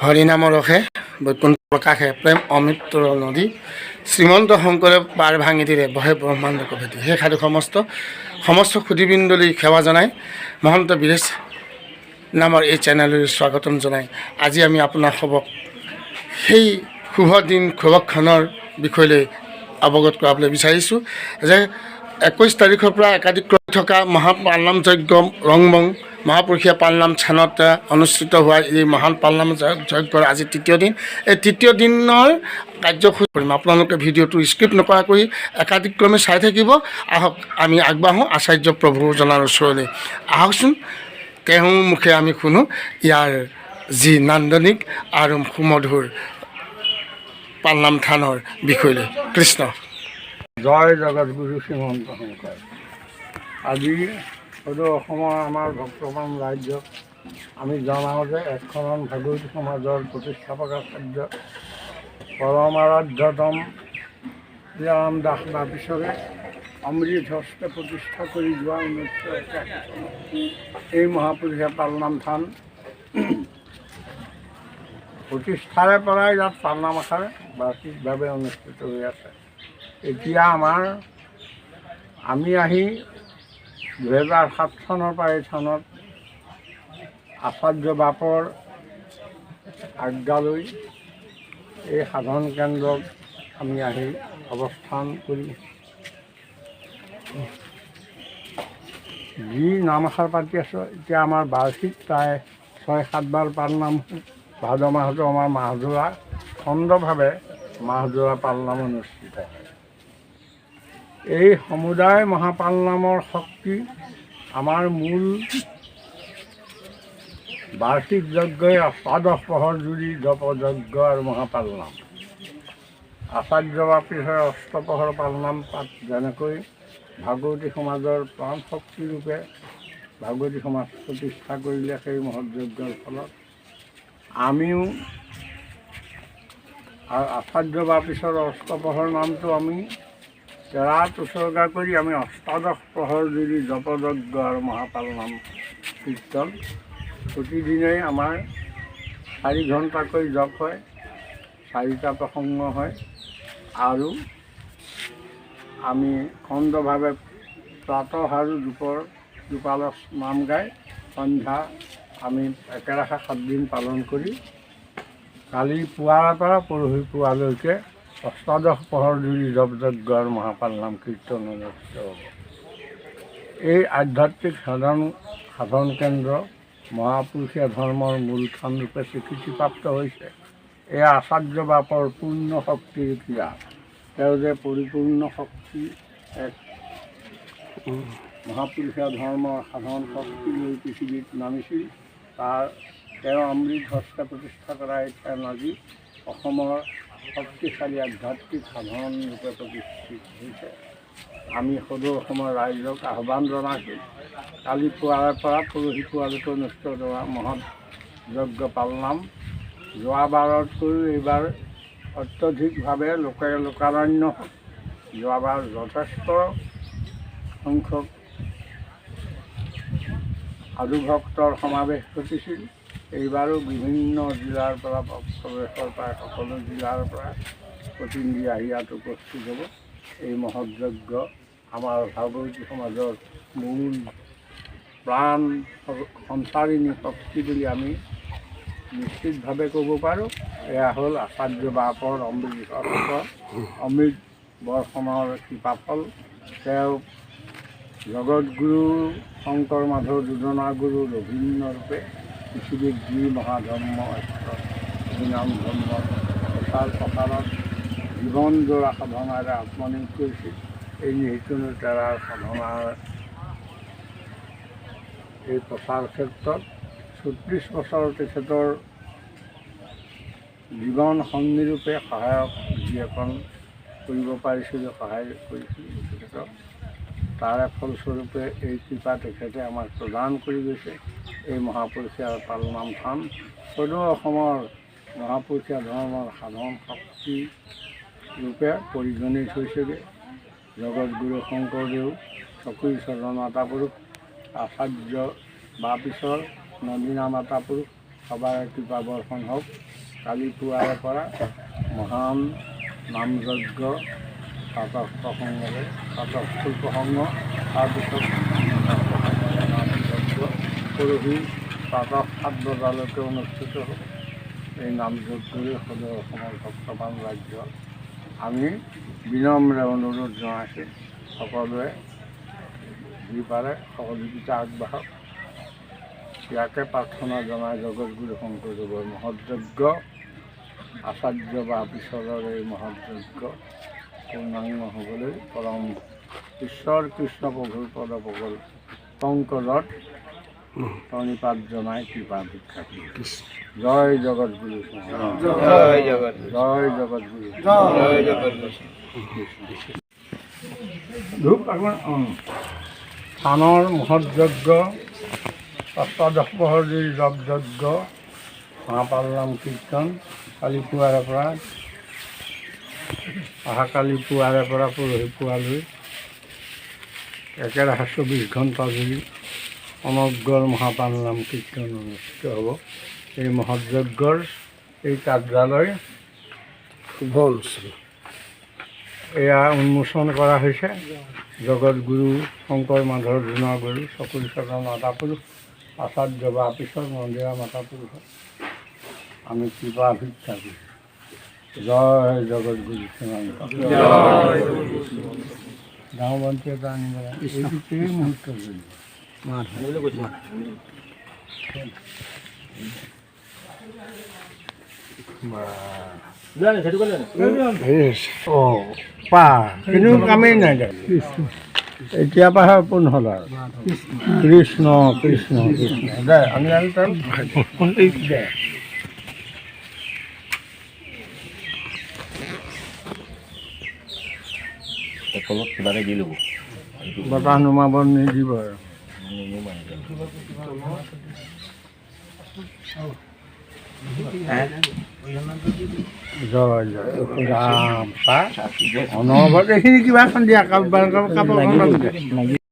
হৰিনামৰ ৰসে বৈকুণ্ঠ প্ৰকাশে প্ৰেম অমৃত নদী শ্ৰীমন্ত শংকৰে পাৰ ভাঙি দিলে বহে ব্ৰহ্মাণ্ড কভেটি। সেই সাধু সমস্ত সুধীবৃন্দলৈ সেৱা জনাই মহন্ত বীৰেশ নামৰ এই চেনেললৈ স্বাগতম জনাই আজি আমি আপোনাসৱক সেই শুভ দিন শুভক্ষণৰ বিষয়লৈ অৱগত কৰাবলৈ বিচাৰিছোঁ যে 21 তাৰিখৰ পৰা একাধিক থকা মহাপালনাম যজ্ঞ ৰংমং মহাপুৰুষীয়া পালনাম স্থানত অনুষ্ঠিত হোৱা এই মহান পালনাম যজ্ঞৰ আজি তৃতীয় দিন। এই তৃতীয় দিনৰ কাৰ্যসূচী কৰিম। আপোনালোকে ভিডিঅ'টো স্কিপ নকৰাকৈ একাধিক্ৰমে চাই থাকিব। আহক আমি আগবাঢ়োঁ আচাৰ্য প্ৰভুজনাৰ ওচৰলৈ। আহকচোন তেওঁৰ মুখে আমি শুনো ইয়াৰ যি নান্দনিক আৰু সুমধুৰ পালনাম থানৰ বিষয়লৈ। কৃষ্ণ জয় জগতগুৰু শ্ৰীমন্ত শংকৰ। আজি সদৌ অসমৰ আমাৰ ভক্তপ্ৰাণ ৰাজ্যক আমি জনাওঁ যে এখন ভাগৱতী সমাজৰ প্ৰতিষ্ঠাপক আচাৰ্য পৰম আৰাধ্যতম শ্ৰীৰাম দাস বাপীশ্বৰে অমৃত হস্তে প্ৰতিষ্ঠা কৰি যোৱা 1981 চনত এই মহাপুৰুষীয়া পালনাম থান প্ৰতিষ্ঠাৰে পৰাই ইয়াত পালনাম আখৰা বাৰ্ষিকভাৱে অনুষ্ঠিত হৈ আছে। এতিয়া আমি আহি 2007 চনৰ পৰা এই থানত আচাৰ্য বাপৰ আজ্ঞালৈ এই সাধন কেন্দ্ৰত আমি আহি অৱস্থান কৰি যি নাম আখৰ পাতি আছোঁ। এতিয়া আমাৰ বাৰ্ষিক প্ৰায় 6-7 বাৰ পালনাম। ভাদ মাহতো আমাৰ মাহজোৰা খণ্ডভাৱে মাহজোৰা পালনাম অনুষ্ঠিত হয়। এই সমুদায় মহাপালনামৰ শক্তি আমাৰ মূল বাৰ্ষিক যজ্ঞই অষ্টাদশ প্ৰহৰ জুৰি জপযজ্ঞ আৰু মহাপালনাম। আচাৰ্য বাপীশ্বৰে অষ্টপ্ৰহৰ পালনাম পাত যেনেকৈ ভাগৱতী সমাজৰ প্ৰাণ শক্তিৰূপে ভাগৱতী সমাজ প্ৰতিষ্ঠা কৰিলে, সেই মহৎযজ্ঞৰ ফলত আমিও আচাৰ্য বাপীশ্বৰৰ অষ্টপ্ৰহৰ নামটো আমি তেৰাত উচৰ্গা কৰি আমি অষ্টাদশ প্ৰহৰ জুৰি জপযজ্ঞ আৰু মহাপালনাম কীৰ্তন প্ৰতিদিনেই আমাৰ 4 ঘণ্টাকৈ জপ হয়, 4টা প্ৰসংগ হয় আৰু আমি খণ্ডভাৱে প্ৰাতঃ আৰু দুপালৰ নাম গাই সন্ধ্যা আমি একেৰাহে 7 দিন পালন কৰি কালি পুৱাৰ পৰা পৰহি পুৱালৈকে অষ্টাদশ প্ৰহৰ জুৰি জপযজ্ঞ আৰু মহাপালনাম কীৰ্তন অনুষ্ঠিত হ'ব। এই আধ্যাত্মিক সাধন কেন্দ্ৰ মহাপুৰুষীয়া ধৰ্মৰ মূল স্থানৰূপে স্বীকৃতিপ্ৰাপ্ত হৈছে। এয়া আচাৰ্য বাপৰ পূৰ্ণ শক্তিৰ ক্ৰিয়া। তেওঁ যে পৰিপূৰ্ণ শক্তি এক মহাপুৰুষীয়া ধৰ্মৰ সাধন শক্তি লৈ পৃথিৱীত নামিছিল, তেওঁ অমৃত হস্তে প্ৰতিষ্ঠা কৰা এই থান আজি অসমৰ শক্তিশালী আধ্যাত্মিক সাধন ৰূপে প্ৰতিষ্ঠিত হৈছে। আমি সদৌ অসমৰ ৰাইজক আহ্বান জনাইছোঁ, কালি পুৱাৰ পৰা পৰহি পুৱালৈকে অনুষ্ঠিত হোৱা মহৎ যজ্ঞ পালনাম যোৱাবাৰতকৈও এইবাৰ অত্যধিকভাৱে লোকাৰণ্য হ'ল। যোৱাবাৰ যথেষ্ট সংখ্যক সাধুভক্তৰ সমাৱেশ ঘটিছিল। এইবাৰো বিভিন্ন জিলাৰ পৰা প্ৰৱেশৰ প্ৰায় সকলো জিলাৰ পৰা প্ৰতিনিধি আহি ইয়াত উপস্থিত হ'ব। এই মহৎ যজ্ঞ আমাৰ ভাগৱতী সমাজৰ মূল প্ৰাণ সঞ্চাৰিণী শক্তি বুলি আমি নিশ্চিতভাৱে ক'ব পাৰোঁ। এয়া হ'ল আচাৰ্য বাপৰ অমৃত বৰ্ষণৰ কৃপাফল। তেওঁ জগতগুৰু শংকৰ মাধৱ যোজনা গুৰুৰ অভিন্ন ৰূপে পৃথিৱীত যি মহাধৰ্ম হৰিনাম ধৰ্মৰ প্ৰসাৰত জীৱনজোৰা সাধনাৰে আত্মনিয়োগ কৰিছিল। এই নিহিতনো তেৰাৰ সাধনাৰ এই প্ৰচাৰ ক্ষেত্ৰত 36 বছৰ তেখেতৰ জীৱন সংগীৰূপে সহায়ক যি এখন কৰিব পাৰিছিলোঁ, সহায় কৰিছিলোঁ তেখেতক। তাৰে ফলস্বৰূপে এই কৃপা তেখেতে আমাক প্ৰদান কৰি গৈছে। এই মহাপুৰুষীয়া পালনাম থান সদৌ অসমৰ মহাপুৰুষীয়া ধৰ্মৰ সাধন শক্তি ৰূপে পৰিগণিত হৈছেগৈ। জগতগুৰু শংকৰদেৱ চকুৰি মাতা পুৰুষ, আচাৰ্য বাপীশ্বৰ নন্দীনা মাতা পুৰুষ, সবাৰে কৃপা বৰ্ষণ হওক। কালি পুৱাৰে পৰা মহান নাম যজ্ঞ প্ৰাতঃ প্ৰসংগৰে প্ৰাতঃ প্ৰসংগ, তাৰপিছত নাম যজ্ঞ পৰহি প্ৰাতঃ 7 বজালৈকে অনুষ্ঠিত হ'ব। এই নাম যজ্ঞৰে সদৌ অসমৰ ভক্তবান ৰাজ্য আমি বিনম্ৰ অনুৰোধ জনাইছোঁ, সকলোৱে যি পাৰে সহযোগিতা আগবাঢ়ক। ইয়াকে প্ৰাৰ্থনা জনাই জগতগুৰু শংকৰদেৱৰ মহৎযজ্ঞ আচাৰ্য বা পিছৰৰ এই মহৎযজ্ঞ পূৰ্ণাঙ্গ হ'বলৈ পৰম ঈশ্বৰ কৃষ্ণ প্ৰভুৰ পদপকল পংকজত প্ৰণিপাত জনাই কৃপা ভিক্ষা কৰিছোঁ। জয় জগতগুৰু, জয় জগতগুৰু, জয় জগতগুৰু। ধূপ স্থানৰ মহৎযজ্ঞ অষ্টাদশ প্ৰহৰ জুৰি যজ্ঞ মহাপাল নাম কীৰ্তন কালি পুৱাৰে পৰা অহাকালি পুৱাৰে পৰা পৰহি পুৱালৈ একেৰাহে 24 ঘণ্টা জুৰি অনগ্ৰৰ মহাপাল নাম কীৰ্তন অনুষ্ঠিত হ'ব। এই মহৎযজ্ঞৰ এই কাৰ্যালয় শুভ অনুষ্ঠান এয়া উন্মোচন কৰা হৈছে। জগতগুৰু শংকৰ মাধৱ গুৰু চকুৰ চৰণ মাতা পুৰুষ আচাৰ্য বা পিছৰ মন্দিৰা মাতা পুৰুষ আমি কৃপা ভিক্ষা কৰিছোঁ। জয় জগতগুৰু শ্ৰীমন্ত গাঁও বন্তি এটা আনিব লাগে। এইটো কেই মুহূৰ্ত জড়িত কিন্তু কামেই নাই এতিয়া পৰা পোন হ'ল আৰু কৃষ্ণ কৃষ্ণ কৃষ্ণ দে আমি দে তলত কিবা এটা দি ল'ব, বতাহ নুমাব নিদিব আৰু জয় জয় ৰাম পা অনবৰত এইখিনি কিবা এখন দিয়া কাপোৰ